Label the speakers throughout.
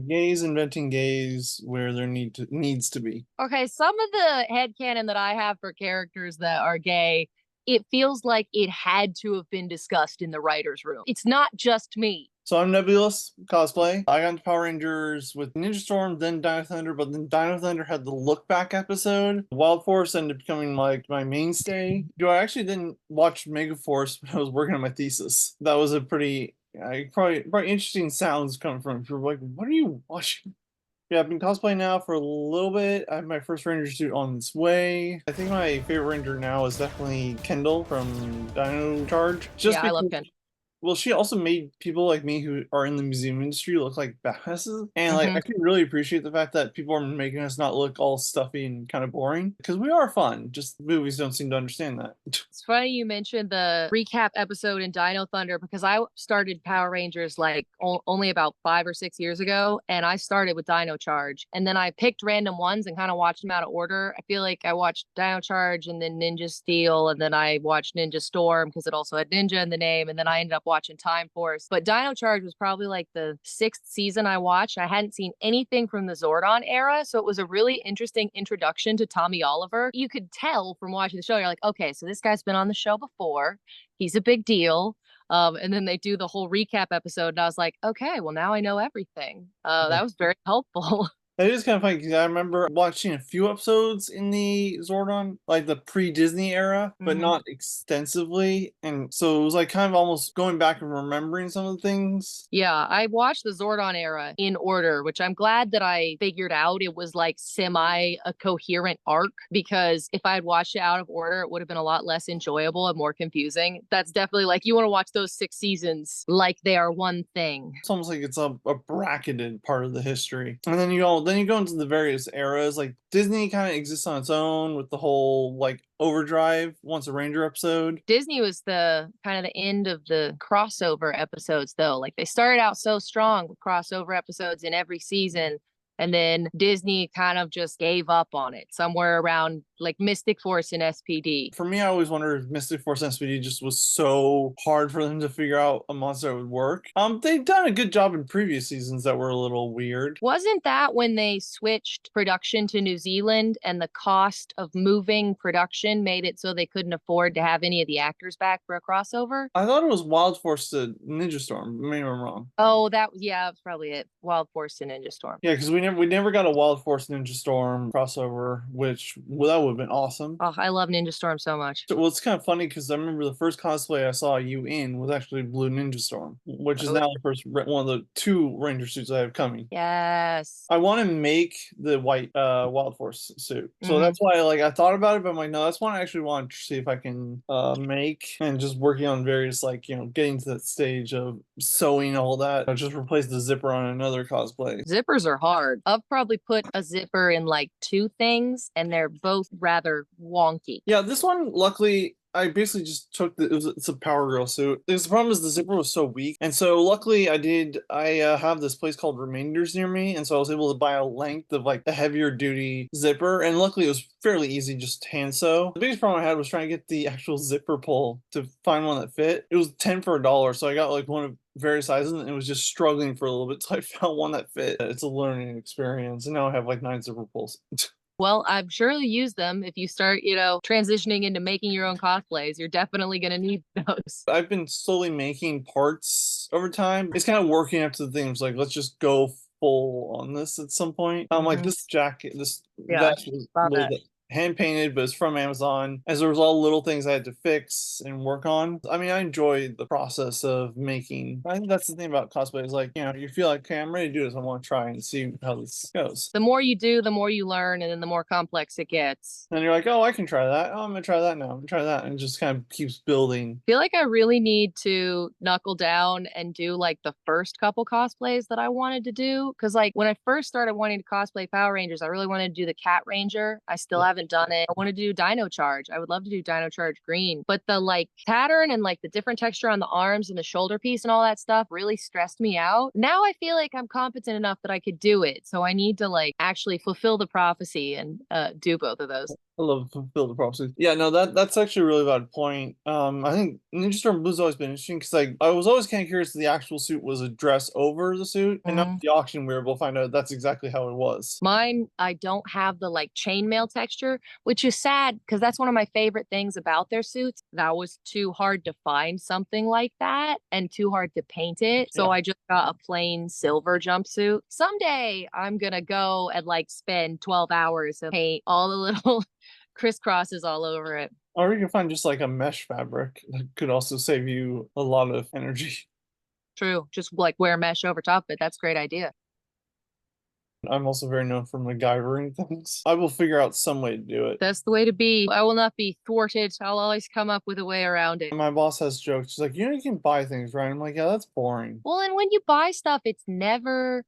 Speaker 1: Gays inventing gays where there needs to be.
Speaker 2: Okay, some of the headcanon that I have for characters that are gay, it feels like it had to have been discussed in the writer's room. It's not just me.
Speaker 1: So I'm Nebulous cosplay. I got into Power Rangers with Ninja Storm, then Dino Thunder, but then Dino Thunder had the look back episode. Wild Force ended up becoming like my mainstay. I actually didn't watch Mega Force when I was working on my thesis. That was a pretty probably interesting sounds coming from people like, what are you watching? Yeah, I've been cosplaying now for a little bit. I have my first ranger suit on its way. I think my favorite ranger now is definitely Kendall from Dino Charge. Just
Speaker 2: Yeah, I
Speaker 1: because,
Speaker 2: love Ken.
Speaker 1: well, she also made people like me who are in the museum industry look like badasses. And like
Speaker 2: Hmm.
Speaker 1: I can really appreciate the fact that people are making us not look all stuffy and kind of boring. Because we are fun. Just movies don't seem to understand that.
Speaker 2: It's funny you mentioned the recap episode in Dino Thunder because I started Power Rangers like only about 5 or 6 years ago, and I started with Dino Charge, and then I picked random ones and kind of watched them out of order. I feel like I watched Dino Charge and then Ninja Steel, and then I watched Ninja Storm because it also had Ninja in the name, and then I ended up watching Time Force. But Dino Charge was probably like the sixth season I watched. I hadn't seen anything from the Zordon era, so it was a really interesting introduction to Tommy Oliver. You could tell from watching the show, you're like, okay, so this guy's been on the show before. He's a big deal. And then they do the whole recap episode, and I was like, okay, well now I know everything. That was very helpful.
Speaker 1: It is kind of funny because I remember watching a few episodes in the Zordon, like the pre-Disney era, but
Speaker 2: Hmm.
Speaker 1: not extensively. And so it was like kind of almost going back and remembering some of the things.
Speaker 2: Yeah, I watched the Zordon era in order, which I'm glad that I figured out it was like semi a coherent arc because if I had watched it out of order, it would have been a lot less enjoyable and more confusing. That's definitely like you want to watch those 6 seasons like they are one thing.
Speaker 1: It's almost like it's a bracketed part of the history. And then you go into the various eras. Like Disney kind of exists on its own with the whole like Overdrive Once a Ranger episode.
Speaker 2: Disney was the kind of the end of the crossover episodes, though. Like they started out so strong with crossover episodes in every season, and then Disney kind of just gave up on it somewhere around like Mystic Force and SPD.
Speaker 1: For me, I always wondered if Mystic Force SPD just was so hard for them to figure out a monster that would work. They've done a good job in previous seasons that were a little weird.
Speaker 2: Wasn't that when they switched production to New Zealand and the cost of moving production made it so they couldn't afford to have any of the actors back for a crossover?
Speaker 1: I thought it was Wild Force to Ninja Storm. Maybe I'm wrong.
Speaker 2: Oh, yeah, that's probably it. Wild Force and Ninja Storm.
Speaker 1: Yeah, because we never got a Wild Force Ninja Storm crossover, which well, that would have been awesome.
Speaker 2: Oh, I love Ninja Storm so much.
Speaker 1: Well, it's kind of funny because I remember the first cosplay I saw you in was actually Blue Ninja Storm, which is
Speaker 2: Oh,
Speaker 1: now the first one of the two Ranger suits I have coming.
Speaker 2: yes.
Speaker 1: I want to make the white Wild Force suit, so
Speaker 2: Hmm.
Speaker 1: that's why like I thought about it, but I'm like, no, that's one I actually want to see if I can make, and just working on various like getting to that stage of sewing all that. I just replace the zipper on another cosplay.
Speaker 2: Zippers are hard. I've probably put a zipper in like two things, and they're both rather wonky.
Speaker 1: Yeah, this one, luckily, I basically just took it's a Power Girl suit. Because the problem is the zipper was so weak. And so luckily I have this place called Remainders near me. And so I was able to buy a length of like a heavier duty zipper. And luckily it was fairly easy just hand sew. The biggest problem I had was trying to get the actual zipper pull to find one that fit. It was 10 for $1. So I got like one of various sizes and it was just struggling for a little bit. So I found one that fit. It's a learning experience. And now I have like 9 zipper pulls.
Speaker 2: Well, I'm sure you use them if you start, transitioning into making your own cosplays. You're definitely going to need those.
Speaker 1: I've been slowly making parts over time. It's kind of working up to the things like let's just go full on this at some point. Like
Speaker 2: Hmm.
Speaker 1: this jacket, this
Speaker 2: Yeah,
Speaker 1: vest was,
Speaker 2: love
Speaker 1: was
Speaker 2: that.
Speaker 1: hand painted, but it's from Amazon. As there was all little things I had to fix and work on. I mean, I enjoy the process of making. I think that's the thing about cosplay is like you feel like, okay, I'm ready to do this. I want to try and see how this goes.
Speaker 2: The more you do, the more you learn, and then the more complex it gets.
Speaker 1: And you're like, oh, I can try that. Oh, I'm gonna try that now. I'm gonna try that, and it just kind of keeps building.
Speaker 2: Feel like I really need to knuckle down and do like the first couple cosplays that I wanted to do. Cause like when I first started wanting to cosplay Power Rangers, I really wanted to do the Cat Ranger. I still haven't done it. I want to do Dino Charge. I would love to do Dino Charge Green. But the like pattern and like the different texture on the arms and the shoulder piece and all that stuff really stressed me out. Now I feel like I'm competent enough that I could do it. So I need to like actually fulfill the prophecy and do both of those.
Speaker 1: I love fulfill the prophecy. Yeah, no, that's actually a really valid point. I think Ninja Storm Blue's always been interesting because like I was always kind of curious if the actual suit was a dress over the suit, and now
Speaker 2: Mhm.
Speaker 1: at the auction we were able to find out that's exactly how it was.
Speaker 2: Mine, I don't have the like chainmail texture, which is sad because that's one of my favorite things about their suits. That was too hard to find something like that and too hard to paint it. So
Speaker 1: Yeah.
Speaker 2: I just got a plain silver jumpsuit. Someday I'm gonna go and like spend 12 hours and paint all the little crisscrosses all over it.
Speaker 1: Or you can find just like a mesh fabric that could also save you a lot of energy.
Speaker 2: True. Just like wear mesh over top of it. That's a great idea.
Speaker 1: I'm also very known for MacGyvering things. I will figure out some way to do it.
Speaker 2: That's the way to be. I will not be thwarted. I'll always come up with a way around it.
Speaker 1: My boss has jokes. She's like, you know, you can buy things, right? I'm like, yeah, that's boring.
Speaker 2: Well, and when you buy stuff, it's never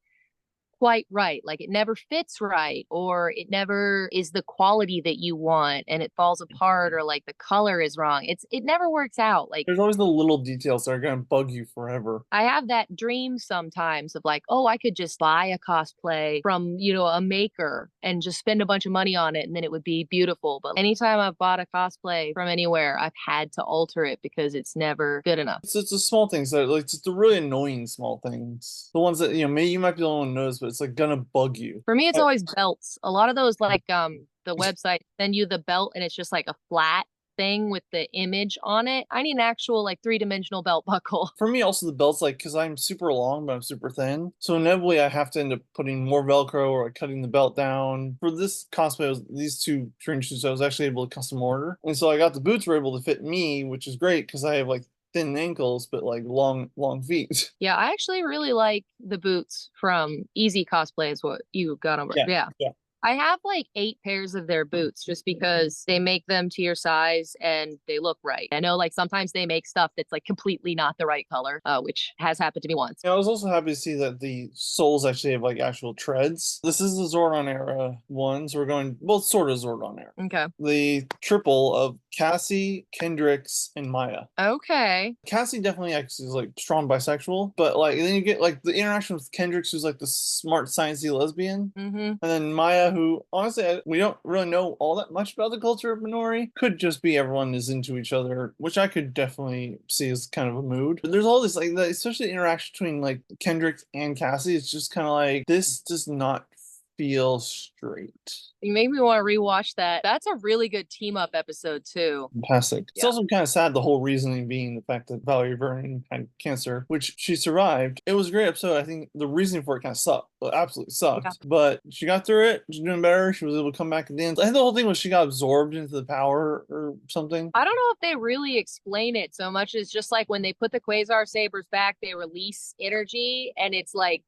Speaker 2: quite right. Like it never fits right, or it never is the quality that you want and it falls apart, or like the color is wrong. It never works out. Like
Speaker 1: There's always the little details that are going to bug you forever.
Speaker 2: I have that dream sometimes of like, oh, I could just buy a cosplay from, a maker and just spend a bunch of money on it and then it would be beautiful. But anytime I've bought a cosplay from anywhere, I've had to alter it because it's never good enough.
Speaker 1: It's the small things that like it's the really annoying small things. The ones that maybe you might be the only one who knows, but it's like gonna bug you.
Speaker 2: For me, it's always belts. A lot of those, like the website send you the belt and it's just like a flat thing with the image on it. I need an actual like three-dimensional belt buckle.
Speaker 1: For me, also the belts, like, because I'm super long, but I'm super thin. So inevitably, I have to end up putting more Velcro or like, cutting the belt down. For this cosplay, these two training shoes, I was actually able to custom order. And so I got the boots were able to fit me, which is great because I have like thin ankles, but like long feet.
Speaker 2: Yeah, I actually really like the boots from Easy Cosplay is what you got over. Yeah.
Speaker 1: Yeah.
Speaker 2: I have like 8 pairs of their boots just because they make them to your size and they look right. I know like sometimes they make stuff that's like completely not the right color, which has happened to me once.
Speaker 1: Yeah, I was also happy to see that the soles actually have like actual treads. This is the Zordon era one, so we're going both sort of Zordon era.
Speaker 2: Okay.
Speaker 1: The triple of Cassie, Kendrix, and Maya.
Speaker 2: Okay.
Speaker 1: Cassie definitely acts as like strong bisexual, but like then you get like the interaction with Kendrix, who's like the smart sciencey lesbian,
Speaker 2: Mm-hmm.
Speaker 1: and then Maya, who honestly we don't really know all that much about the culture of Minori. Could just be everyone is into each other, which I could definitely see as kind of a mood. But there's all this like especially the interaction between like Kendrix and Cassie. It's just kind of like this does not feel straight.
Speaker 2: You made me want to rewatch that. That's a really good team up episode too.
Speaker 1: Fantastic. It's
Speaker 2: Yeah.
Speaker 1: also kind of sad, the whole reasoning being the fact that Valerie Vernon had cancer, which she survived. It was a great episode. I think the reasoning for it kind of sucked. It absolutely sucked.
Speaker 2: Yeah.
Speaker 1: But she got through it. She's doing better. She was able to come back at the end. I think the whole thing was she got absorbed into the power or something.
Speaker 2: I don't know if they really explain it so much as just like when they put the Quasar sabers back, they release energy and it's like,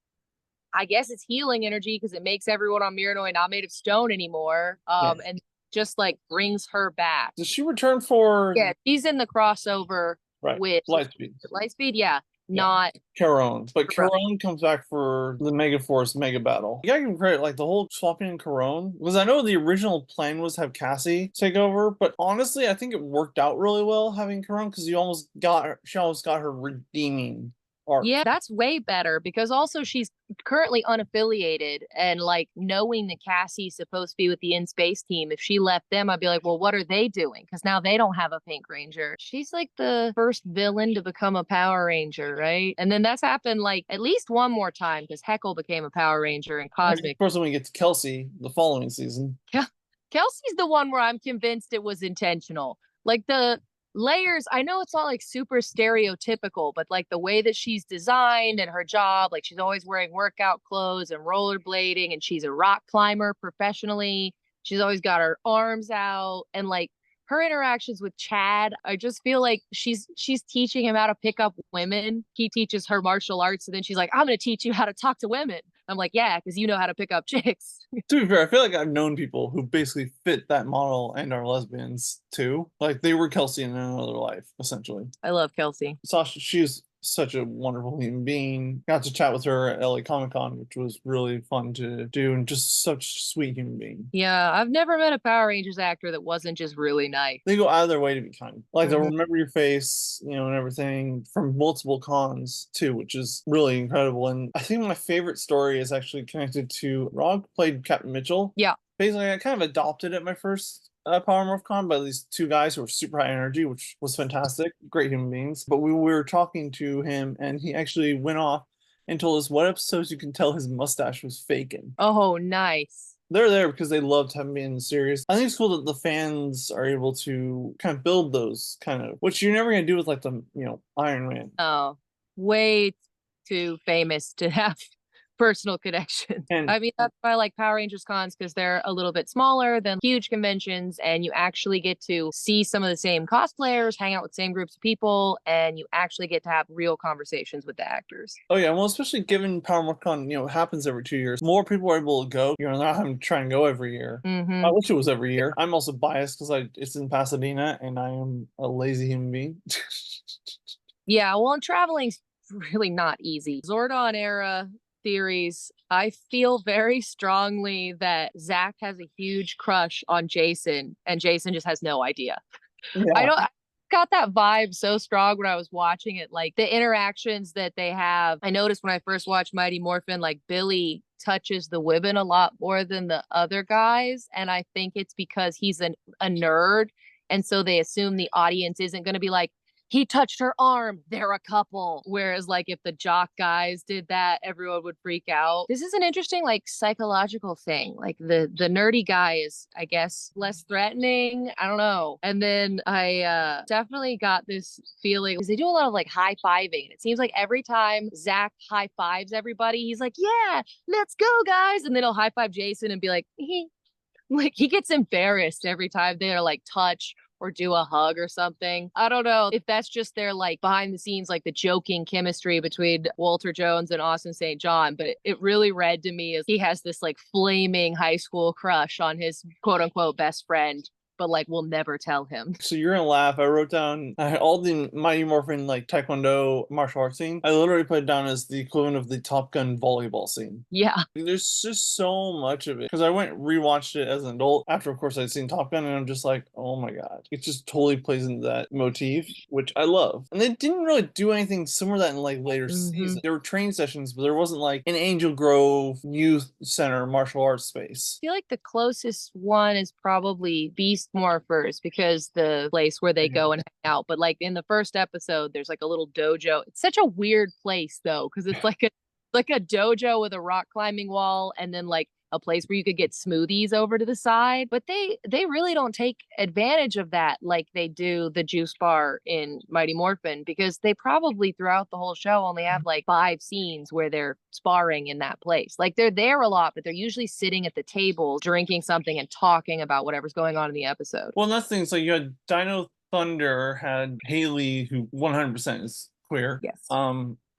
Speaker 2: I guess it's healing energy because it makes everyone on Miranoi not made of stone anymore. And just like brings her back.
Speaker 1: Does she return for?
Speaker 2: Yeah, she's in the crossover with
Speaker 1: Lightspeed.
Speaker 2: Lightspeed, yeah. Not
Speaker 1: Charon. But
Speaker 2: Right.
Speaker 1: Charon comes back for the Mega Force Mega Battle. You gotta give him credit, like the whole swapping in Charon, because I know the original plan was have Cassie take over, but honestly, I think it worked out really well having Charon because she almost got her redeeming arc.
Speaker 2: Yeah, that's way better because also she's currently unaffiliated and like knowing that Cassie's supposed to be with the in space team. If she left them, I'd be like, well, what are they doing? Because now they don't have a Pink Ranger. She's like the first villain to become a Power Ranger, right? And then that's happened like at least one more time because Heckle became a Power Ranger in Cosmic.
Speaker 1: Of course, when we get to Kelsey the following season.
Speaker 2: Kelsey's the one where I'm convinced it was intentional. Like the layers, I know it's all like super stereotypical, but like the way that she's designed and her job, like she's always wearing workout clothes and rollerblading, and she's a rock climber professionally. She's always got her arms out, and like her interactions with Chad, I just feel like she's teaching him how to pick up women. He teaches her martial arts, and then she's like, I'm gonna teach you how to talk to women. I'm like, yeah, because you know how to pick up chicks.
Speaker 1: To be fair, I feel like I've known people who basically fit that model and are lesbians too. Like they were Kelsey in another life, essentially.
Speaker 2: I love Kelsey.
Speaker 1: Sasha, she's such a wonderful human being. Got to chat with her at LA Comic Con, which was really fun to do, and just such a sweet human being.
Speaker 2: Yeah, I've never met a Power Rangers actor that wasn't just really nice.
Speaker 1: They go out of their way to be kind. Like they'll remember your face, and everything from multiple cons too, which is really incredible. And I think my favorite story is actually connected to Rog played Captain Mitchell.
Speaker 2: Yeah.
Speaker 1: Basically, I kind of adopted at my first at Power Morph Con by these two guys who were super high energy, which was fantastic. Great human beings. But we were talking to him, and he actually went off and told us what episodes you can tell his mustache was faking.
Speaker 2: Oh, nice.
Speaker 1: They're there because they loved having me in the series. I think it's cool that the fans are able to kind of build those kind of, which you're never gonna do with like the Iron Man.
Speaker 2: Oh, way too famous to have personal connections.
Speaker 1: And
Speaker 2: I mean, that's why I like Power Rangers cons, because they're a little bit smaller than huge conventions, and you actually get to see some of the same cosplayers, hang out with the same groups of people, and you actually get to have real conversations with the actors.
Speaker 1: oh yeah, well, especially given Power Morph Con, happens every 2 years, more people are able to go. Not having to try and go every year.
Speaker 2: Mm-hmm.
Speaker 1: I wish it was every year. I'm also biased because it's in Pasadena, and I am a lazy human being.
Speaker 2: Yeah, well, and traveling's really not easy. Zordon era theories, I feel very strongly that Zack has a huge crush on Jason, and Jason just has no idea.
Speaker 1: Yeah.
Speaker 2: I got that vibe so strong when I was watching it. Like the interactions that they have. I noticed when I first watched Mighty Morphin, like Billy touches the Wibbon a lot more than the other guys. And I think it's because he's a nerd. And so they assume the audience isn't going to be like, he touched her arm, they're a couple. Whereas like if the jock guys did that, everyone would freak out. This is an interesting like psychological thing. Like the nerdy guy is, I guess, less threatening. I don't know. And then I definitely got this feeling because they do a lot of like high fiving. It seems like every time Zack high fives everybody, he's like, yeah, let's go, guys. And then he'll high five Jason and be like, like he gets embarrassed every time they're like touch or do a hug or something. I don't know if that's just their like behind the scenes, like the joking chemistry between Walter Jones and Austin St. John, but it really read to me as he has this like flaming high school crush on his quote unquote best friend, but like we'll never tell him.
Speaker 1: So you're gonna laugh. I wrote down all the Mighty Morphin like Taekwondo martial arts scene. I literally put it down as the equivalent of the Top Gun volleyball scene.
Speaker 2: Yeah.
Speaker 1: There's just so much of it because I went and rewatched it as an adult after, of course, I'd seen Top Gun, and I'm just like, oh my god, it just totally plays into that motif, which I love. And they didn't really do anything similar to that in like later seasons. There were training sessions, but there wasn't like an Angel Grove Youth Center martial arts space.
Speaker 2: I feel like the closest one is probably Beast Morphers, because the place where they go and hang out. But like in the first episode, there's like a little dojo. It's such a weird place though, because it's like a dojo with a rock climbing wall, and then like a place where you could get smoothies over to the side. But they really don't take advantage of that like they do the juice bar in Mighty Morphin, because they probably throughout the whole show only have like 5 scenes where they're sparring in that place. Like they're there a lot, but they're usually sitting at the table drinking something and talking about whatever's going on in the episode.
Speaker 1: Well, that's the thing. So you had Dino Thunder had Hayley, who 100% is queer.
Speaker 2: Yes.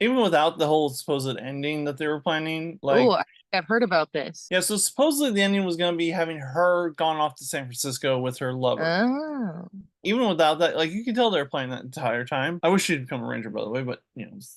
Speaker 1: Even without the whole supposed ending that they were planning, like,
Speaker 2: oh, I've heard about this.
Speaker 1: Yeah, so supposedly the ending was going to be having her gone off to San Francisco with her lover.
Speaker 2: Oh.
Speaker 1: Even without that, like, you could tell they were playing that entire time. I wish she'd become a ranger, by the way, but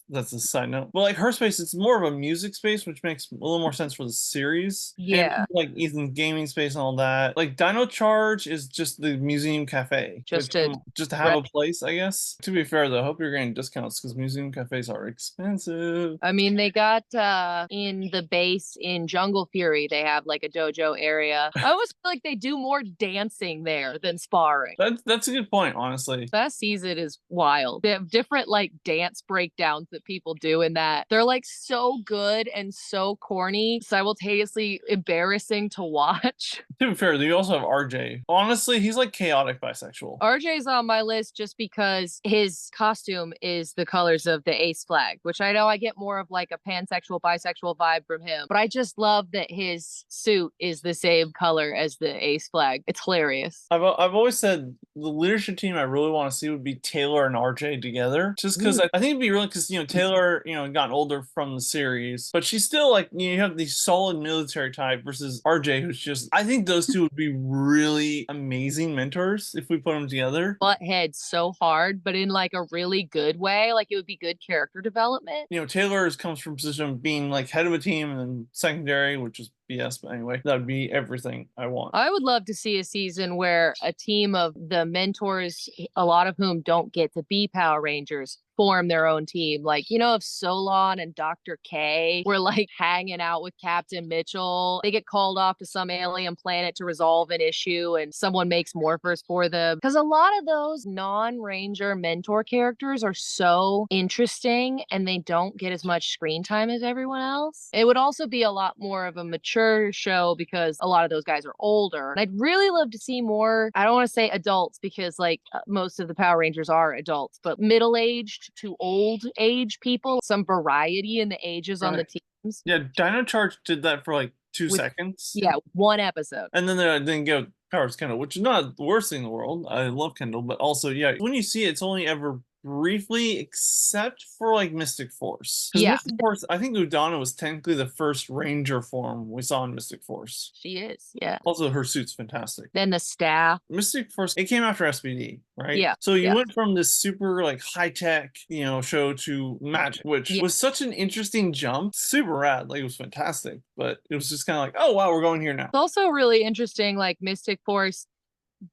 Speaker 1: that's a side note. But like her space, it's more of a music space, which makes a little more sense for the series.
Speaker 2: Yeah.
Speaker 1: And, like Ethan's gaming space and all that. Like Dino Charge is just the museum cafe.
Speaker 2: Just to
Speaker 1: have a place, I guess. To be fair though, I hope you're getting discounts because museum cafes are expensive.
Speaker 2: I mean, they got in the base in Jungle Fury, they have like a dojo area. I always feel like they do more dancing there than sparring.
Speaker 1: That's a good point, honestly.
Speaker 2: That season is wild. They have different like dance breakdowns that people do in that. They're like so good and so corny, simultaneously embarrassing to watch.
Speaker 1: To be fair, you also have RJ. Honestly, he's like chaotic bisexual.
Speaker 2: RJ's on my list just because his costume is the colors of the Ace flag, which I know I get more of like a pansexual, bisexual vibe from him. But I just love that his suit is the same color as the Ace flag. It's hilarious.
Speaker 1: I've always said the leadership team I really want to see would be Taylor and RJ together. Just because I think it'd be really, because Taylor, gotten older from the series, but she's still like, you have the solid military type versus RJ, who's just, I think those two would be really amazing mentors if we put them together.
Speaker 2: Butt heads so hard, but in like a really good way. Like it would be good character development.
Speaker 1: Taylor comes from a position of being like head of a team and then secondary, which is BS, but anyway, that would be everything I want.
Speaker 2: I would love to see a season where a team of the mentors, a lot of whom don't get to be Power Rangers, form their own team. Like, you know, if Solon and Dr. K were like hanging out with Captain Mitchell, they get called off to some alien planet to resolve an issue and someone makes morphers for them. Because a lot of those non-Ranger mentor characters are so interesting and they don't get as much screen time as everyone else. It would also be a lot more of a mature show because a lot of those guys are older. And I'd really love to see more, I don't want to say adults because like most of the Power Rangers are adults, but middle-aged to old age people, some variety in the ages on the teams.
Speaker 1: Yeah, Dino Charge did that for like 2 seconds.
Speaker 2: Yeah, one episode.
Speaker 1: And then they didn't get Powers Kendall, which is not the worst thing in the world. I love Kendall, but also, yeah, when you see it, it's only ever briefly, except for like Mystic Force.
Speaker 2: Yeah.
Speaker 1: Mystic Force, I think Udana was technically the first Ranger form we saw in Mystic Force.
Speaker 2: She is, yeah.
Speaker 1: Also, her suit's fantastic.
Speaker 2: Then the staff.
Speaker 1: Mystic Force, it came after SPD, right?
Speaker 2: Yeah.
Speaker 1: So you went from this super like high tech, show to Magic, which was such an interesting jump. Super rad. Like it was fantastic, but it was just kind of like, oh wow, we're going here now.
Speaker 2: It's also really interesting, like Mystic Force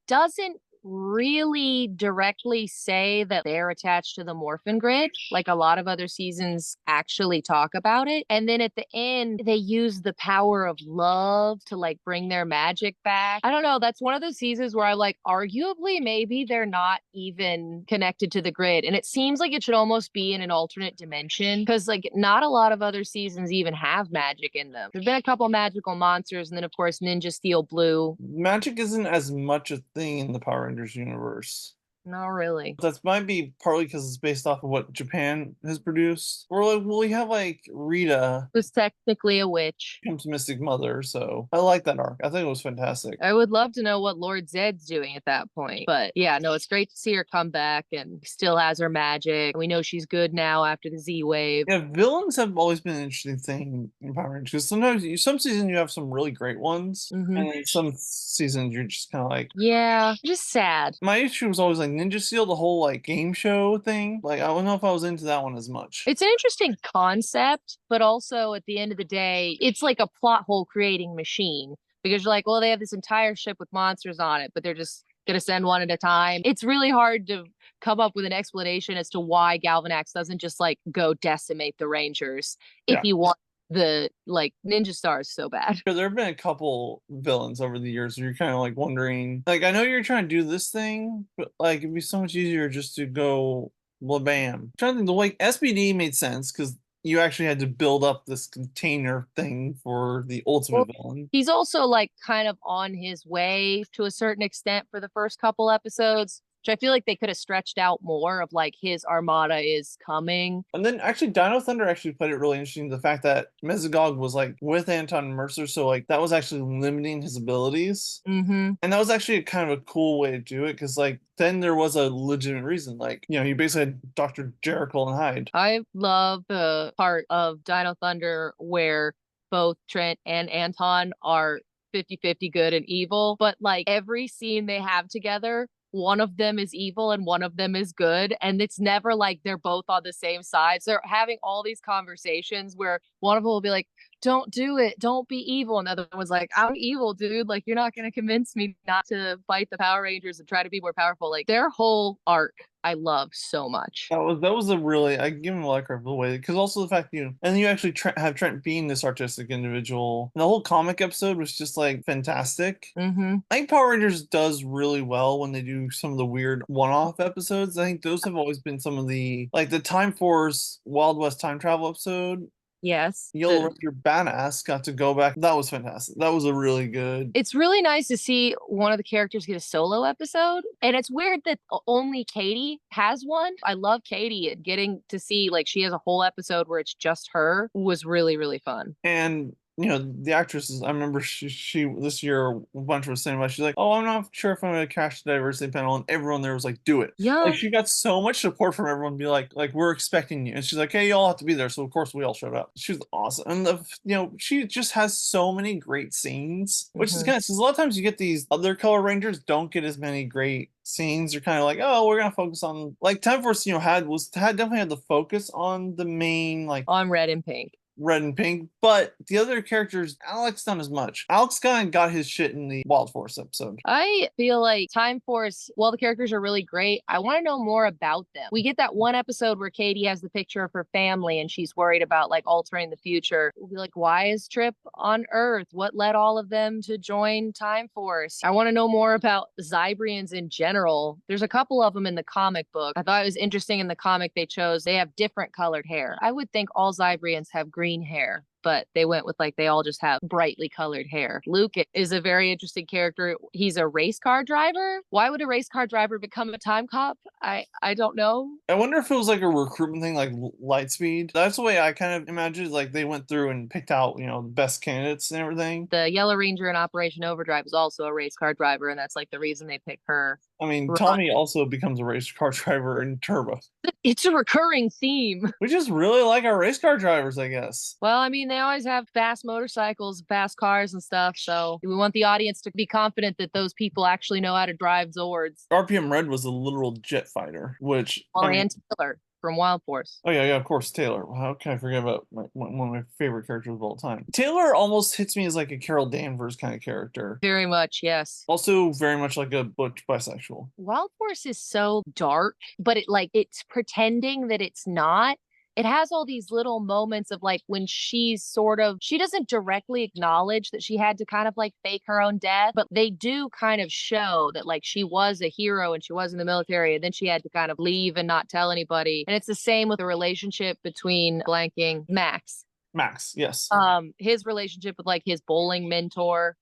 Speaker 2: doesn't really directly say that they're attached to the Morphin Grid, like a lot of other seasons actually talk about it. And then at the end, they use the power of love to like bring their magic back. I don't know. That's one of those seasons where I like, arguably, maybe they're not even connected to the grid. And it seems like it should almost be in an alternate dimension because like not a lot of other seasons even have magic in them. There've been a couple magical monsters, and then of course Ninja Steel Blue.
Speaker 1: Magic isn't as much a thing in the Power Rangers universe.
Speaker 2: Not really.
Speaker 1: That might be partly because it's based off of what Japan has produced. Or like, well, we have like Rita,
Speaker 2: who's technically a witch,
Speaker 1: becomes Mystic Mother, so I like that arc. I think it was fantastic.
Speaker 2: I would love to know what Lord Zed's doing at that point. But yeah, no, it's great to see her come back and still has her magic. We know she's good now after the Z Wave.
Speaker 1: Yeah, villains have always been an interesting thing in Power Rangers because sometimes some seasons you have some really great ones, and then some seasons you're just kind of like,
Speaker 2: yeah, just sad.
Speaker 1: My issue was always like Ninja Steel, the whole like game show thing. Like I don't know if I was into that one as much.
Speaker 2: It's an interesting concept, but also at the end of the day, it's like a plot hole creating machine because you're like, well, they have this entire ship with monsters on it, but they're just gonna send one at a time. It's really hard to come up with an explanation as to why Galvanax doesn't just like go decimate the Rangers if you want the like ninja stars so bad.
Speaker 1: There have been a couple villains over the years where you're kind of like wondering, like I know you're trying to do this thing, but like it'd be so much easier just to go blam. I'm trying to think, the way SPD made sense because you actually had to build up this container thing for the ultimate villain.
Speaker 2: He's also like kind of on his way to a certain extent for the first couple episodes, which I feel like they could have stretched out more of like his armada is coming.
Speaker 1: And then actually Dino Thunder actually played it really interesting. The fact that Mesogog was like with Anton Mercer. So like that was actually limiting his abilities. And that was actually a kind of a cool way to do it. Cause like then there was a legitimate reason. Like, you basically had Dr. Jericho and Hyde.
Speaker 2: I love the part of Dino Thunder where both Trent and Anton are 50-50 good and evil. But like every scene they have together, one of them is evil and one of them is good. And it's never like they're both on the same side. So they're having all these conversations where one of them will be like, don't do it. Don't be evil. And the other one's like, I'm evil, dude. Like, you're not going to convince me not to fight the Power Rangers and try to be more powerful. Like, their whole arc, I love so much.
Speaker 1: That was a really, I give him a lot of credit for the way, because also the fact and then you actually have Trent being this artistic individual. And the whole comic episode was just like fantastic. I think Power Rangers does really well when they do some of the weird one-off episodes. I think those have always been some of the, like the Time Force Wild West time travel episode.
Speaker 2: Yes.
Speaker 1: Yellow Ranger Badass got to go back. That was fantastic. That was a really good.
Speaker 2: It's really nice to see one of the characters get a solo episode. And it's weird that only Katie has one. I love Katie, and getting to see like she has a whole episode where it's just her was really, really fun.
Speaker 1: And the actresses, I remember she this year a bunch was saying about, she's like, oh, I'm not sure if I'm going to cash the diversity panel, and everyone there was like, do it.
Speaker 2: Yeah.
Speaker 1: Like she got so much support from everyone, be like we're expecting you. And she's like, hey, you all have to be there. So of course we all showed up. She was awesome. And she just has so many great scenes, which is kind of, because a lot of times you get these other color rangers don't get as many great scenes. Are kind of like, oh, we're gonna focus on like Time Force, definitely had the focus on the main, like
Speaker 2: on red and pink.
Speaker 1: red and pink, but the other characters, Alex not as much. Alex kind of got his shit in the Wild Force episode.
Speaker 2: I feel like Time Force, while the characters are really great, I want to know more about them. We get that one episode where Katie has the picture of her family and she's worried about like altering the future. We'll be like, why is Trip on Earth? What led all of them to join Time Force? I want to know more about Zybrians in general. There's a couple of them in the comic book. I thought it was interesting in the comic they have different colored hair. I would think all Zybrians have green hair, but they went with like they all just have brightly colored hair. Luke is a very interesting character. He's a race car driver. Why would a race car driver become a time cop? I don't know.
Speaker 1: I wonder if it was like a recruitment thing, like Lightspeed. That's the way I kind of imagine. Like they went through and picked out, the best candidates and everything.
Speaker 2: The Yellow Ranger in Operation Overdrive is also a race car driver, and that's like the reason they pick her.
Speaker 1: I mean, Tommy also becomes a race car driver in Turbo.
Speaker 2: It's a recurring theme.
Speaker 1: We just really like our race car drivers, I guess.
Speaker 2: Well, I mean, they always have fast motorcycles, fast cars and stuff. So we want the audience to be confident that those people actually know how to drive Zords.
Speaker 1: RPM Red was a literal jet fighter, which...
Speaker 2: And Taylor from Wild Force.
Speaker 1: Oh, yeah, of course, Taylor. How can I forget about one of my favorite characters of all time? Taylor almost hits me as like a Carol Danvers kind of character.
Speaker 2: Very much, yes.
Speaker 1: Also very much like a butch bisexual.
Speaker 2: Wild Force is so dark, but it's pretending that it's not. It has all these little moments of like when she doesn't directly acknowledge that she had to kind of like fake her own death, but they do kind of show that like she was a hero and she was in the military and then she had to kind of leave and not tell anybody. And it's the same with the relationship between blanking Max.
Speaker 1: Max, yes.
Speaker 2: His relationship with like his bowling mentor.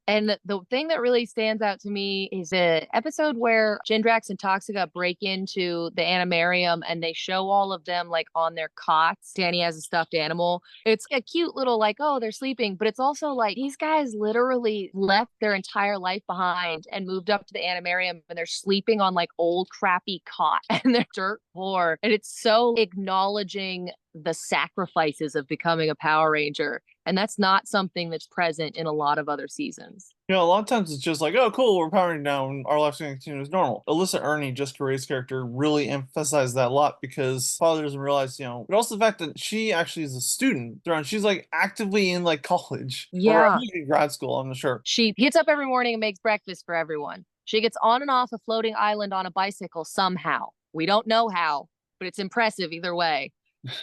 Speaker 2: And the thing that really stands out to me is the episode where Jindrax and Toxica break into the animarium and they show all of them like on their cots. Danny has a stuffed animal. It's a cute little like, oh, they're sleeping. But it's also like these guys literally left their entire life behind and moved up to the animarium and they're sleeping on like old crappy cot and they're dirt poor. And it's so acknowledging the sacrifices of becoming a Power Ranger. And that's not something that's present in a lot of other seasons.
Speaker 1: A lot of times it's just like, oh, cool, we're powering down, our life's going to continue as normal. Alyssa Ernie, Jessica Rae's character, really emphasized that a lot because father doesn't realize, but also the fact that she actually is a student. She's like actively in like college.
Speaker 2: Yeah.
Speaker 1: Or grad school, I'm not sure.
Speaker 2: She gets up every morning and makes breakfast for everyone. She gets on and off a floating island on a bicycle somehow. We don't know how, but it's impressive either way.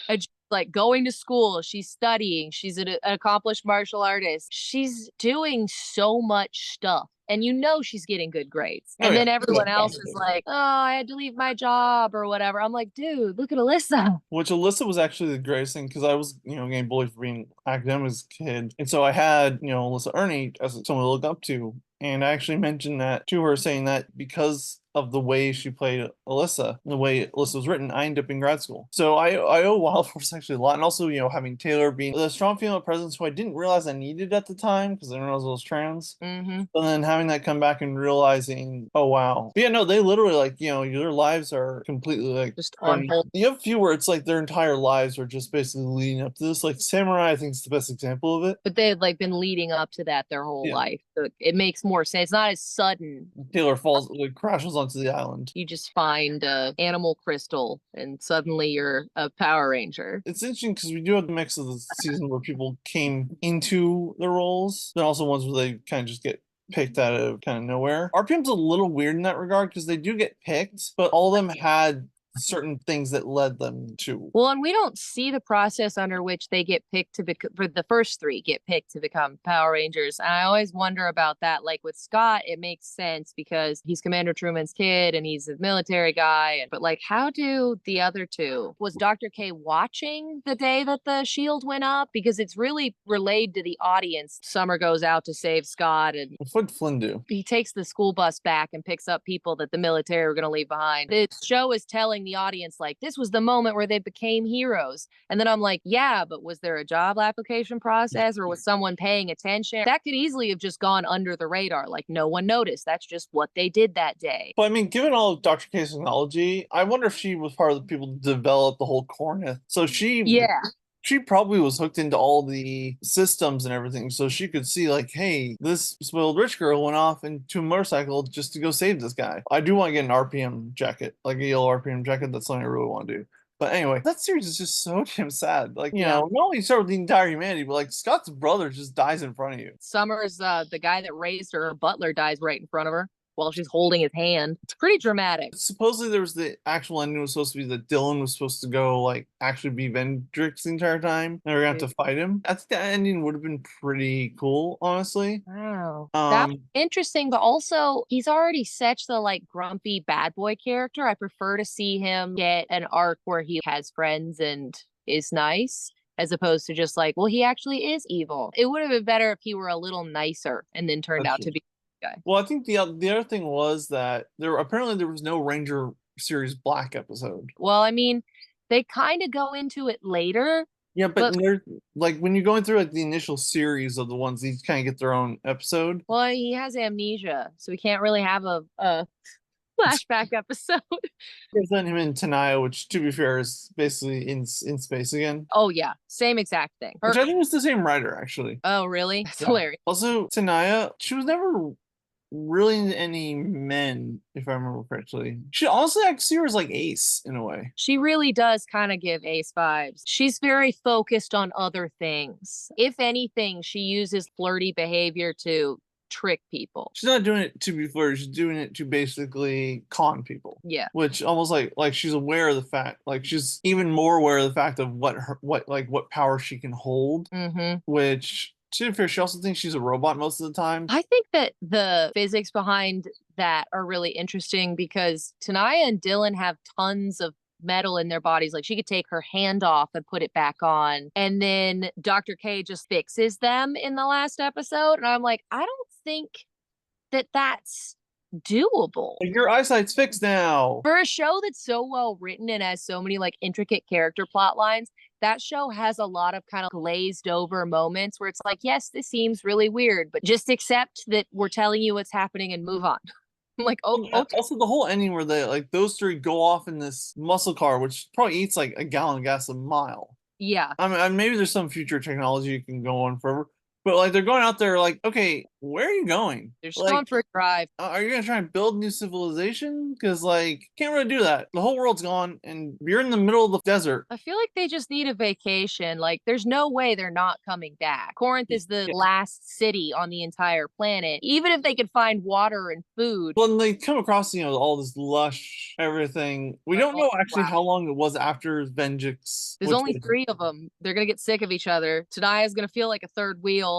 Speaker 2: And like going to school, she's studying, she's an accomplished martial artist, she's doing so much stuff and she's getting good grades. And then everyone else is like, oh, I had to leave my job or whatever. I'm like, dude, look at Alyssa.
Speaker 1: Which Alyssa was actually the greatest thing because I was getting bullied for being academic as a kid, and so I had Alyssa Ernie as someone to look up to. And I actually mentioned that to her, saying that because of the way she played Alyssa, the way Alyssa was written, I ended up in grad school. So I owe Wild Force actually a lot. And also, having Taylor being the strong female presence who I didn't realize I needed at the time because I didn't realize I was trans.
Speaker 2: Mm-hmm.
Speaker 1: But then having that come back and realizing, oh, wow. But yeah, no, they literally like, their lives are completely like
Speaker 2: just on hold.
Speaker 1: You have a few where it's like their entire lives are just basically leading up to this. Like Samurai, I think is the best example of it.
Speaker 2: But they've like been leading up to that their whole life. So it makes more sense. It's not as sudden.
Speaker 1: Taylor crashes onto the island.
Speaker 2: You just find a animal crystal and suddenly you're a Power Ranger.
Speaker 1: It's interesting because we do have the mix of the season where people came into the roles, then also ones where they kind of just get picked out of kind of nowhere. RPM's a little weird in that regard because they do get picked, but all of them had certain things that led them to.
Speaker 2: Well, and we don't see the process under which they get picked for the first three get picked to become Power Rangers. And I always wonder about that. Like with Scott, it makes sense because he's Commander Truman's kid and he's a military guy. But like, how do the other two? Was Dr. K watching the day that the shield went up? Because it's really relayed to the audience. Summer goes out to save Scott and
Speaker 1: what did Flynn do?
Speaker 2: He takes the school bus back and picks up people that the military are going to leave behind. The show is telling the audience like this was the moment where they became heroes, and then I'm like, yeah, but was there a job application process or was someone paying attention? That could easily have just gone under the radar, like no one noticed. That's just what they did that day.
Speaker 1: But I mean, given all of Dr. K's technology, I wonder if she was part of the people to develop the whole Corneth. So she probably was hooked into all the systems and everything, so she could see like, hey, this spoiled rich girl went off into a motorcycle just to go save this guy. I do want to get an RPM jacket, like a yellow RPM jacket. That's something I really want to do. But anyway, that series is just so damn sad. Like,
Speaker 2: Yeah.
Speaker 1: not only start with the entire humanity, but like Scott's brother just dies in front of you.
Speaker 2: Summer's the guy that raised her butler dies right in front of her while she's holding his hand. It's pretty dramatic.
Speaker 1: Supposedly there was the actual ending was supposed to be that Dylan was supposed to go like actually be Vendrix the entire time, and we're gonna have to fight him. I think that ending would have been pretty cool, honestly.
Speaker 2: Wow. That's interesting, but also he's already such the like grumpy bad boy character. I prefer to see him get an arc where he has friends and is nice, as opposed to just like, well, he actually is evil. It would have been better if he were a little nicer and then turned out to be a guy.
Speaker 1: Well, I think the other thing was that there was no Ranger series Black episode.
Speaker 2: Well, I mean, they kind of go into it later.
Speaker 1: Yeah, but there's like when you're going through like the initial series of the ones, these kind of get their own episode.
Speaker 2: Well, he has amnesia, so he can't really have a flashback episode.
Speaker 1: There's then him in Tenaya, which to be fair is basically in space again.
Speaker 2: Oh yeah, same exact thing.
Speaker 1: Which I think was the same writer actually.
Speaker 2: Oh really? That's hilarious.
Speaker 1: Also, Tenaya, she was never really into any men, if I remember correctly. She honestly, I see her as like Ace in a way.
Speaker 2: She really does kind of give Ace vibes. She's very focused on other things. If anything, she uses flirty behavior to trick people.
Speaker 1: She's not doing it to be flirty. She's doing it to basically con people.
Speaker 2: Yeah.
Speaker 1: Which almost like she's aware of the fact, like she's even more aware of the fact of what power she can hold.
Speaker 2: Mm-hmm.
Speaker 1: Which, to be fair, she also thinks she's a robot most of the time.
Speaker 2: I think that the physics behind that are really interesting because Tenaya and Dylan have tons of metal in their bodies. Like she could take her hand off and put it back on. And then Dr. K just fixes them in the last episode. And I'm like, I don't think that that's doable.
Speaker 1: Your eyesight's fixed now.
Speaker 2: For a show that's so well written and has so many like intricate character plot lines, that show has a lot of kind of glazed over moments where it's like, yes, this seems really weird, but just accept that we're telling you what's happening and move on. I'm like, oh, okay.
Speaker 1: Also, the whole ending where they like those three go off in this muscle car, which probably eats like a gallon of gas a mile.
Speaker 2: Yeah.
Speaker 1: I mean, maybe there's some future technology you can go on forever. But like they're going out there like, okay, where are you going?
Speaker 2: They're just going for a drive.
Speaker 1: Are you gonna try and build new civilization? Because like can't really do that. The whole world's gone and you're in the middle of the desert.
Speaker 2: I feel like they just need a vacation. Like there's no way they're not coming back. Corinth is the last city on the entire planet. Even if they could find water and food.
Speaker 1: Well, and they come across, all this lush everything. We don't know actually how long it was after Vengeance.
Speaker 2: There's only 3 of them. They're gonna get sick of each other. Tanaya's gonna feel like a third wheel.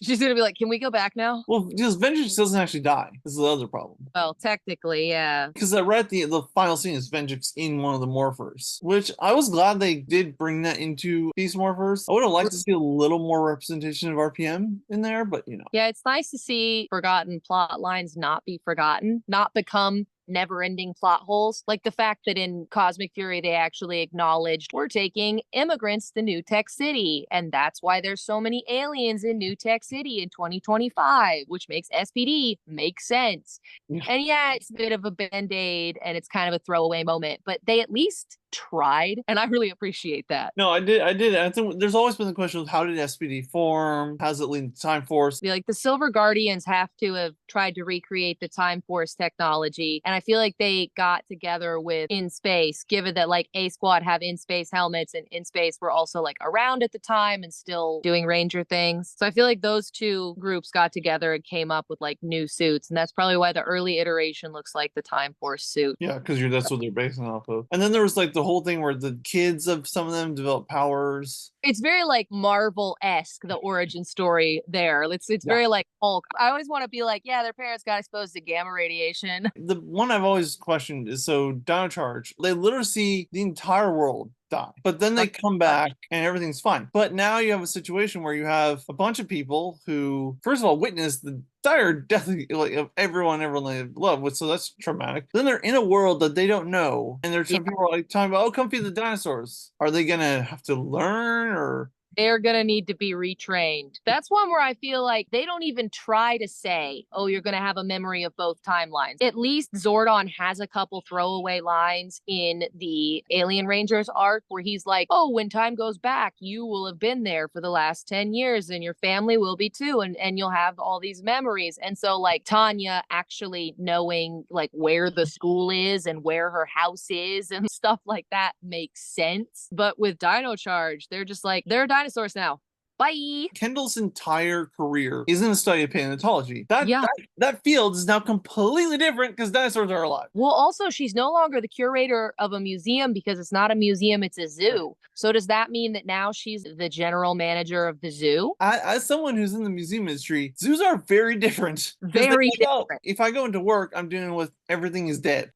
Speaker 2: She's gonna be like, can we go back now?
Speaker 1: Well, because Vengeance doesn't actually die. This is the other problem.
Speaker 2: Well, technically, yeah.
Speaker 1: Because I read the final scene is Vengeance in one of the morphers, which I was glad they did bring that into Beast Morphers. I would have liked to see a little more representation of RPM in there, but
Speaker 2: Yeah, it's nice to see forgotten plot lines not be forgotten, not become never-ending plot holes, like the fact that in Cosmic Fury they actually acknowledged we're taking immigrants to New Tech City, and that's why there's so many aliens in New Tech City in 2025, which makes SPD make sense. And yeah, it's a bit of a band-aid and it's kind of a throwaway moment, but they at least tried, and I really appreciate that.
Speaker 1: No, I did. I think there's always been the question of how did SPD form? How does it lead to Time Force?
Speaker 2: Like the Silver Guardians have to have tried to recreate the Time Force technology, and I feel like they got together with In Space, given that like A Squad have In Space helmets, and In Space were also like around at the time and still doing Ranger things. So I feel like those two groups got together and came up with like new suits, and that's probably why the early iteration looks like the Time Force suit.
Speaker 1: Yeah, because that's what they're basing off of. And then there was like the whole thing where the kids of some of them develop powers.
Speaker 2: It's very like Marvel-esque, the origin story there. It's very like Hulk. I always want to be like, yeah, their parents got exposed to gamma radiation.
Speaker 1: The one I've always questioned is so Dino Charge, they literally see the entire world die, but then they come back and everything's fine. But now you have a situation where you have a bunch of people who, first of all, witness the dire death of everyone they love with, so that's traumatic. Then they're in a world that they don't know, and there's some people are like talking about, oh, come feed the dinosaurs. Are they gonna have to learn, or
Speaker 2: They're gonna need to be retrained. That's one where I feel like they don't even try to say, oh, you're gonna have a memory of both timelines. At least Zordon has a couple throwaway lines in the Alien Rangers arc where he's like, oh, when time goes back, you will have been there for the last 10 years and your family will be too, and you'll have all these memories. And so like Tanya actually knowing like where the school is and where her house is and stuff like that makes sense. But with Dino Charge, they're just like, they're dinosaurs now. Bye.
Speaker 1: Kendall's entire career is in the study of paleontology.
Speaker 2: Yeah.
Speaker 1: That field is now completely different because dinosaurs are alive.
Speaker 2: Well, also, she's no longer the curator of a museum because it's not a museum, it's a zoo. So does that mean that now she's the general manager of the zoo?
Speaker 1: As someone who's in the museum industry, zoos are very different.
Speaker 2: Very different.
Speaker 1: If I go into work, I'm dealing with everything is dead.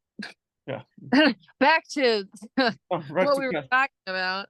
Speaker 1: Yeah.
Speaker 2: Back to
Speaker 1: what
Speaker 2: we were talking about.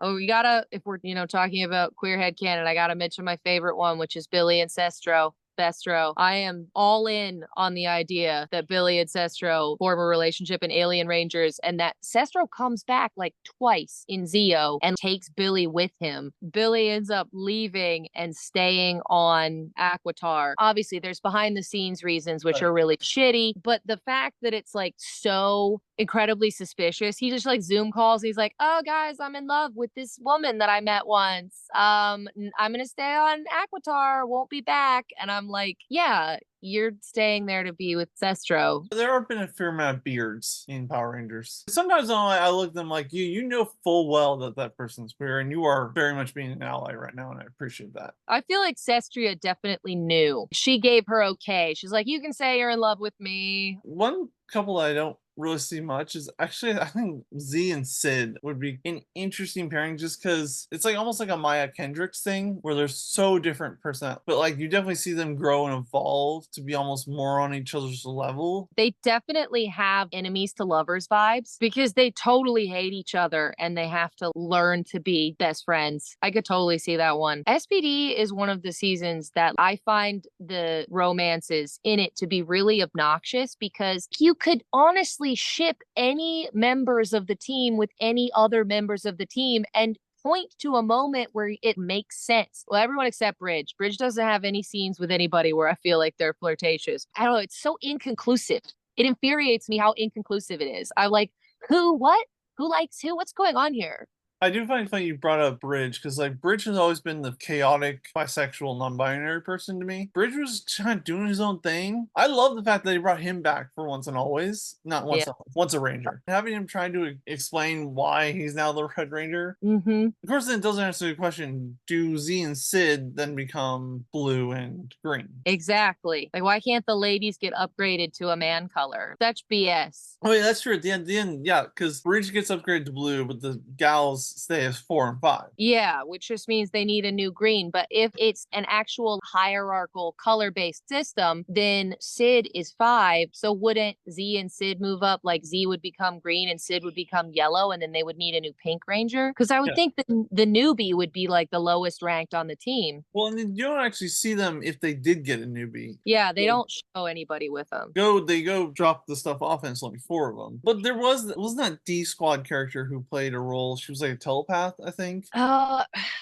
Speaker 2: Oh, we gotta, if we're, talking about queerhead canon, I gotta mention my favorite one, which is Billy and Cestro. Bestro. I am all in on the idea that Billy and Cestro form a relationship in Alien Rangers and that Cestro comes back like twice in Zeo and takes Billy with him. Billy ends up leaving and staying on Aquitar. Obviously, there's behind the scenes reasons, which are really shitty, but the fact that it's like so incredibly suspicious, he just like Zoom calls. He's like, oh guys, I'm in love with this woman that I met once. I'm gonna stay on Aquitar, won't be back. And I'm like, yeah, you're staying there to be with Cestro.
Speaker 1: There have been a fair amount of beards in Power Rangers. Sometimes I look at them like, you know full well that person's queer, and you are very much being an ally right now, and I appreciate that.
Speaker 2: I feel like Cestria definitely knew. She gave her okay. She's like, you can say you're in love with me.
Speaker 1: One couple that I don't really see much is actually, I think Z and Syd would be an interesting pairing just because it's like almost like a Maya Kendrix thing where they're so different percent, but like you definitely see them grow and evolve to be almost more on each other's level.
Speaker 2: They definitely have enemies to lovers vibes because they totally hate each other and they have to learn to be best friends. I could totally see that one. SPD is one of the seasons that I find the romances in it to be really obnoxious because you could honestly ship any members of the team with any other members of the team and point to a moment where it makes sense. Well, everyone except Bridge. Bridge doesn't have any scenes with anybody where I feel like they're flirtatious. I don't know. It's so inconclusive. It infuriates me how inconclusive it is. I'm like, who, what? Who likes who? What's going on here?
Speaker 1: I do find it funny you brought up Bridge because like Bridge has always been the chaotic bisexual non-binary person to me. Bridge was kind of doing his own thing. I love the fact that they brought him back for once and always, not once, once a Ranger. Having him trying to explain why he's now the Red Ranger.
Speaker 2: Mm-hmm.
Speaker 1: Of course, then it doesn't answer the question: do Z and Syd then become blue and green?
Speaker 2: Exactly. Like, why can't the ladies get upgraded to a man color? Such BS.
Speaker 1: Oh yeah, that's true. At the end, yeah, because Bridge gets upgraded to blue, but the gals stay as 4 and 5.
Speaker 2: Yeah, which just means they need a new green. But if it's an actual hierarchical color-based system, then Syd is 5. So wouldn't Z and Syd move up? Like Z would become green and Syd would become yellow, and then they would need a new pink ranger? Because I would think that the newbie would be like the lowest ranked on the team.
Speaker 1: Well, and then you don't actually see them if they did get a newbie.
Speaker 2: Yeah, they don't show anybody with them.
Speaker 1: They go drop the stuff off, and it's only 4 of them. But wasn't that D Squad character who played a role? She was like a telepath, I think.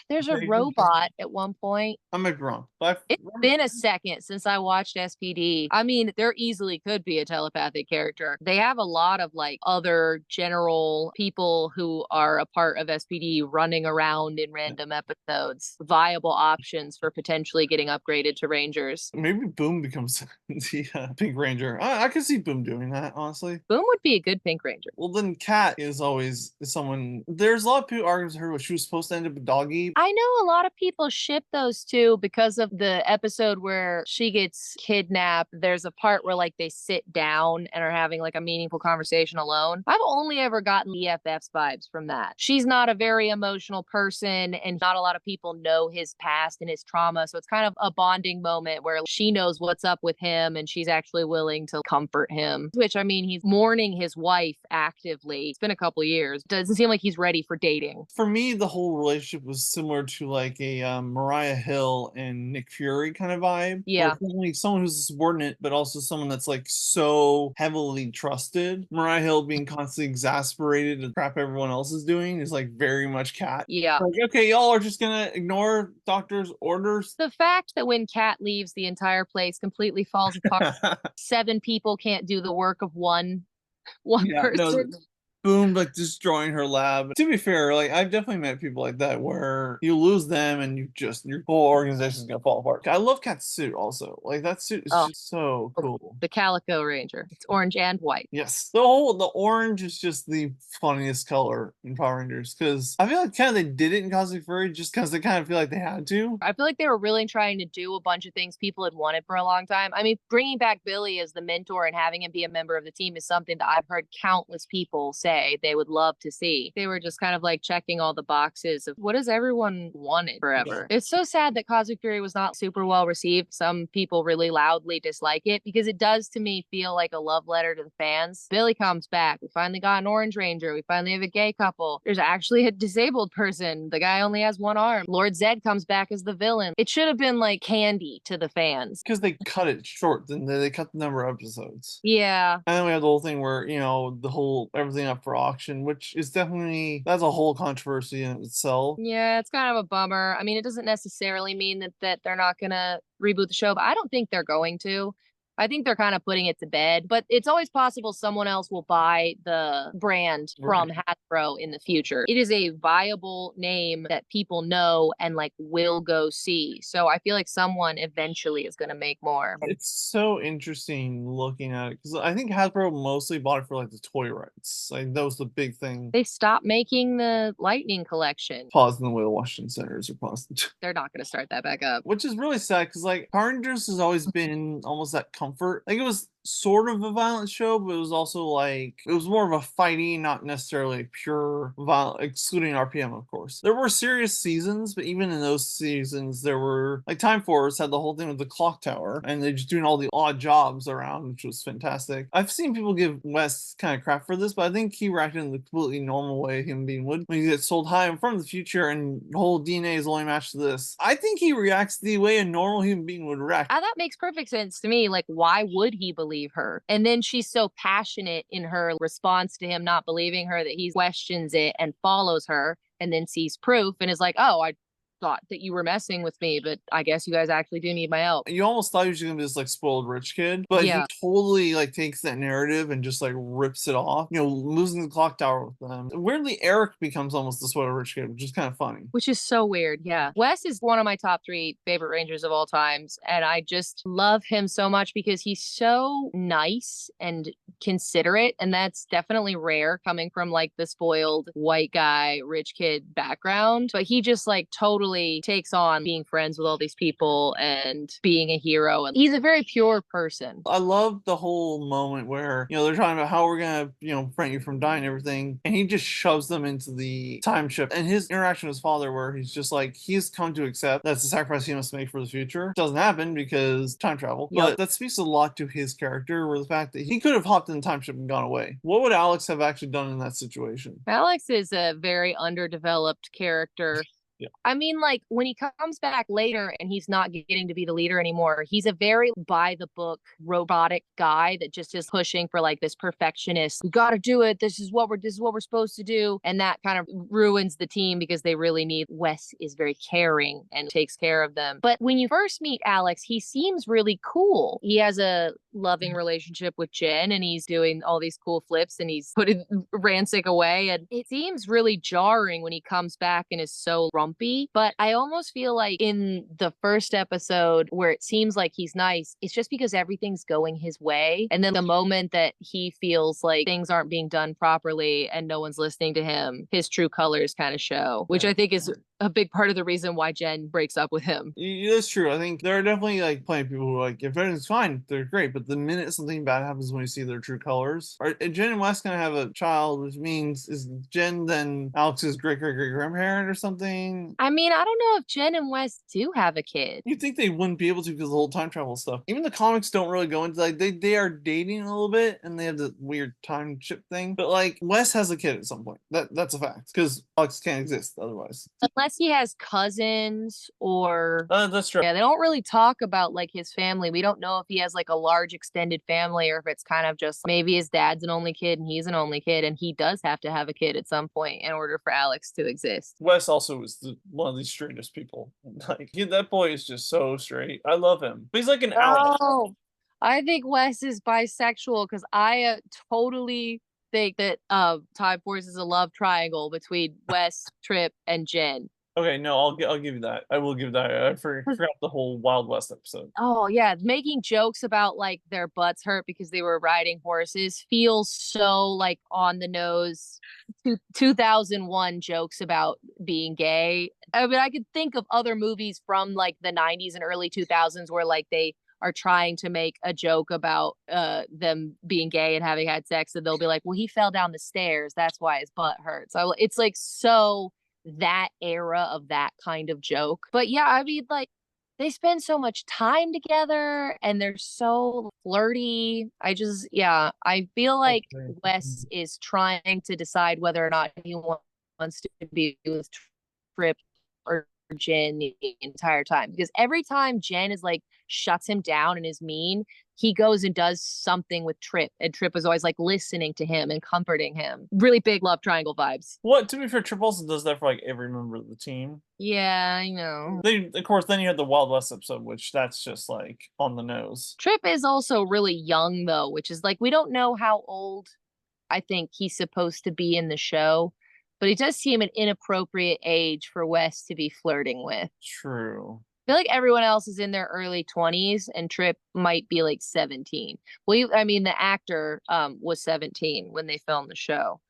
Speaker 2: There's a robot at one point.
Speaker 1: I might be wrong, but
Speaker 2: It's been a second since I watched SPD. I mean, there easily could be a telepathic character. They have a lot of like other general people who are a part of SPD running around in random episodes. Viable options for potentially getting upgraded to Rangers.
Speaker 1: Maybe Boom becomes the Pink Ranger. I could see Boom doing that, honestly.
Speaker 2: Boom would be a good Pink Ranger.
Speaker 1: Well, then Kat is always someone. There's a lot of people arguing with her what she was supposed to end up with Doggy.
Speaker 2: I know a lot of people ship those two because of the episode where she gets kidnapped. There's a part where like they sit down and are having like a meaningful conversation alone. I've only ever gotten EFF's vibes from that. She's not a very emotional person and not a lot of people know his past and his trauma. So it's kind of a bonding moment where she knows what's up with him and she's actually willing to comfort him, which I mean, he's mourning his wife actively. It's been a couple years. Doesn't seem like he's ready for dating.
Speaker 1: For me, the whole relationship was similar to like a Mariah Hill and Nick Fury kind of vibe.
Speaker 2: Yeah.
Speaker 1: Where suddenly someone who's a subordinate, but also someone that's like so heavily trusted. Mariah Hill being constantly exasperated at crap everyone else is doing is like very much Kat.
Speaker 2: Yeah.
Speaker 1: Like, okay, y'all are just gonna ignore doctor's orders.
Speaker 2: The fact that when Kat leaves, the entire place completely falls apart. 7 people can't do the work of one
Speaker 1: Yeah, no,
Speaker 2: person.
Speaker 1: boom, like destroying her lab. To be fair, like I've definitely met people like that where you lose them and your whole organization's gonna fall apart. I love Kat's suit also. Like that suit is just so cool.
Speaker 2: The Calico Ranger. It's orange and white.
Speaker 1: Yes, the orange is just the funniest color in Power Rangers because I feel like kind of they did it in Cosmic Fury just because they kind of feel like they had to.
Speaker 2: I feel like they were really trying to do a bunch of things people had wanted for a long time. I mean, bringing back Billy as the mentor and having him be a member of the team is something that I've heard countless people say they would love to see. They were just kind of like checking all the boxes of what has everyone wanted forever. It's so sad that Cosmic Fury was not super well received. Some people really loudly dislike it because it does to me feel like a love letter to the fans. Billy comes back. We finally got an Orange Ranger. We finally have a gay couple. There's actually a disabled person. The guy only has one arm. Lord Zed comes back as the villain. It should have been like candy to the fans.
Speaker 1: Because they cut it short, then they cut the number of episodes.
Speaker 2: Yeah.
Speaker 1: And then we have the whole thing where, the whole everything up for auction, which is definitely, that's a whole controversy in itself.
Speaker 2: Yeah, it's kind of a bummer. I mean, it doesn't necessarily mean that they're not gonna reboot the show, but I don't think they're going to. I think they're kind of putting it to bed, but it's always possible someone else will buy the brand from Hasbro in the future. It is a viable name that people know and like will go see. So I feel like someone eventually is going to make more.
Speaker 1: It's so interesting looking at it because I think Hasbro mostly bought it for like the toy rights. Like that was the big thing.
Speaker 2: They stopped making the Lightning collection.
Speaker 1: Pause in the way the Washington Senators are paused.
Speaker 2: They're not going to start that back up.
Speaker 1: Which is really sad because like Power Rangers has always been almost that comfort. Like it was sort of a violent show, but it was also like it was more of a fighting, not necessarily pure violent, excluding RPM, of course. There were serious seasons, but even in those seasons, there were like Time Force had the whole thing with the clock tower, and they're just doing all the odd jobs around, which was fantastic. I've seen people give Wes kind of crap for this, but I think he reacted in the completely normal way a human being would when he gets told, "Hi, I'm from the future, and the whole DNA is only matched to this." I think he reacts the way a normal human being would react.
Speaker 2: That makes perfect sense to me. Like, why would he believe her? And then she's so passionate in her response to him not believing her that he questions it and follows her and then sees proof and is like, oh, I thought that you were messing with me, but I guess you guys actually do need my help.
Speaker 1: You almost thought he was gonna be this like spoiled rich kid, but he totally like takes that narrative and just like rips it off. Losing the clock tower with them. Weirdly, Eric becomes almost the spoiled rich kid, which is kind of funny.
Speaker 2: Which is so weird. Yeah. Wes is one of my top 3 favorite Rangers of all times. And I just love him so much because he's so nice and considerate. And that's definitely rare coming from like the spoiled white guy, rich kid background. But he just like totally takes on being friends with all these people and being a hero. And he's a very pure person.
Speaker 1: I love the whole moment where, they're talking about how we're gonna, prevent you from dying and everything. And he just shoves them into the time ship. And his interaction with his father, where he's just like, he's come to accept that's the sacrifice he must make for the future. It doesn't happen because time travel. Yep. But that speaks a lot to his character, where the fact that he could have hopped in the time ship and gone away. What would Alex have actually done in that situation?
Speaker 2: Alex is a very underdeveloped character.
Speaker 1: Yeah.
Speaker 2: I mean, like, when he comes back later and he's not getting to be the leader anymore, he's a very by the book robotic guy that just is pushing for like this perfectionist. We got to do it. This is what we're supposed to do. And that kind of ruins the team because they really need Wes is very caring and takes care of them. But when you first meet Alex, he seems really cool. He has a loving relationship with Jen and he's doing all these cool flips and he's putting Rancic away. And it seems really jarring when he comes back and is so grumpy. But I almost feel like in the first episode where it seems like he's nice, it's just because everything's going his way. And then the moment that he feels like things aren't being done properly and no one's listening to him, his true colors kind of show, which I think is a big part of the reason why Jen breaks up with him.
Speaker 1: That's true. I think there are definitely like plenty of people who are like, if everything's fine, they're great. But the minute something bad happens when you see their true colors, are Jen and Wes gonna have a child, which means is Jen then Alex's great great great grandparent or something?
Speaker 2: I mean, I don't know if Jen and Wes do have a kid.
Speaker 1: You'd think they wouldn't be able to because of the whole time travel stuff. Even the comics don't really go into like they are dating a little bit and they have the weird time chip thing. But like Wes has a kid at some point. That's a fact because Alex can't exist otherwise.
Speaker 2: Unless he has cousins or
Speaker 1: That's true.
Speaker 2: yeah, they don't really talk about like his family. We don't know if he has like a large extended family or if it's kind of just maybe his dad's an only kid and he's an only kid and he does have to have a kid at some point in order for Alex to exist.
Speaker 1: Wes also is one of the straightest people. Like that boy is just so straight. I love him. But he's like an owl.
Speaker 2: Oh, I think Wes is bisexual because I totally think that Time Force is a love triangle between Wes, Trip, and Jen.
Speaker 1: Okay, no, I'll give you that. I will give that. I forgot the whole Wild West episode.
Speaker 2: Oh yeah, making jokes about like their butts hurt because they were riding horses feels so like on the nose. 2001 jokes about being gay. I mean, I could think of other movies from like the 90s and early 2000s where like they are trying to make a joke about them being gay and having had sex and they'll be like, well, he fell down the stairs, that's why his butt hurts. So it's like so that era of that kind of joke. But yeah, I mean, like they spend so much time together and they're so flirty. I feel like Wes is trying to decide whether or not he wants to be with Trip or Jen the entire time because every time Jen is like shuts him down and is mean, he goes and does something with Trip, and Trip is always like listening to him and comforting him. Really big love triangle vibes.
Speaker 1: What, to be fair, Trip also does that for like every member of the team.
Speaker 2: Yeah, I know.
Speaker 1: Of course, then you had the Wild West episode, which that's just like on the nose.
Speaker 2: Trip is also really young though, which is like we don't know how old I think he's supposed to be in the show, but he does seem an inappropriate age for Wes to be flirting with.
Speaker 1: True.
Speaker 2: I feel like everyone else is in their early 20s and Trip might be like 17. Well, I mean, the actor was 17 when they filmed the show,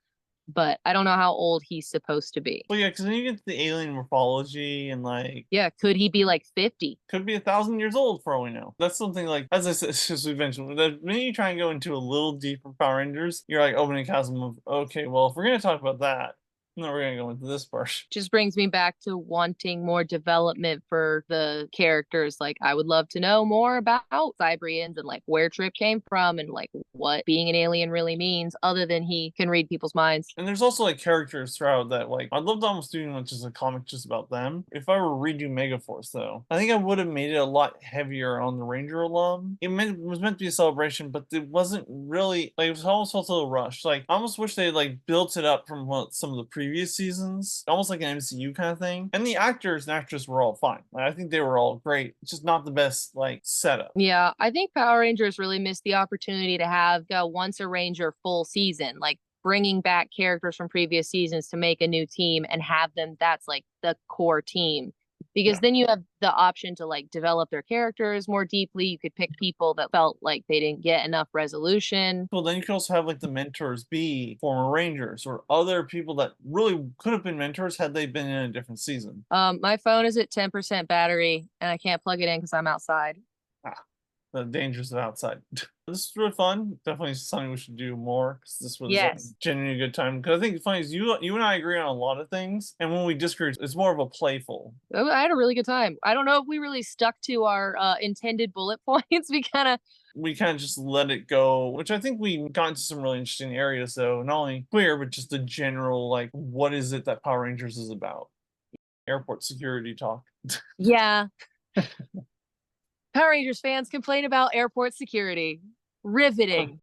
Speaker 2: but I don't know how old he's supposed to be.
Speaker 1: Well, yeah, because then you get the alien morphology and like.
Speaker 2: Yeah, could he be like 50?
Speaker 1: Could be 1,000 years old for all we know. That's something like, as I said, as we mentioned, the minute you try and go into a little deeper Power Rangers, you're like opening a chasm of, okay, well, if we're going to talk about that, no, we're gonna go into this part.
Speaker 2: Just brings me back to wanting more development for the characters. Like, I would love to know more about Cybrians and like where Trip came from and like what being an alien really means, other than he can read people's minds.
Speaker 1: And there's also like characters throughout that, like, I'd love to almost do like just a comic just about them. If I were to redo Megaforce, though, I think I would have made it a lot heavier on the Ranger alum. It was meant to be a celebration, but it wasn't really like, it was almost felt a little rushed. Like, I almost wish they like built it up from what some of the previous seasons, almost like an MCU kind of thing. And the actors and actresses were all fine. Like, I think they were all great. It's just not the best like setup.
Speaker 2: Yeah, I think Power Rangers really missed the opportunity to have a once a Ranger full season, like bringing back characters from previous seasons to make a new team and have them. That's like the core team. Because then you have the option to like develop their characters more deeply. You could pick people that felt like they didn't get enough resolution.
Speaker 1: Well, then you could also have like the mentors be former Rangers or other people that really could have been mentors had they been in a different season.
Speaker 2: My phone is at 10% battery and I can't plug it in because I'm outside.
Speaker 1: The dangers of outside. This is really fun. Definitely something we should do more because this was a genuinely good time. Because I think the funny is you and I agree on a lot of things, and when we disagree, it's more of a playful.
Speaker 2: I had a really good time. I don't know if we really stuck to our intended bullet points. We kind of
Speaker 1: just let it go, which I think we got into some really interesting areas, though. Not only queer, but just the general, like, what is it that Power Rangers is about? Airport security talk.
Speaker 2: Yeah. Power Rangers fans complain about airport security. Riveting.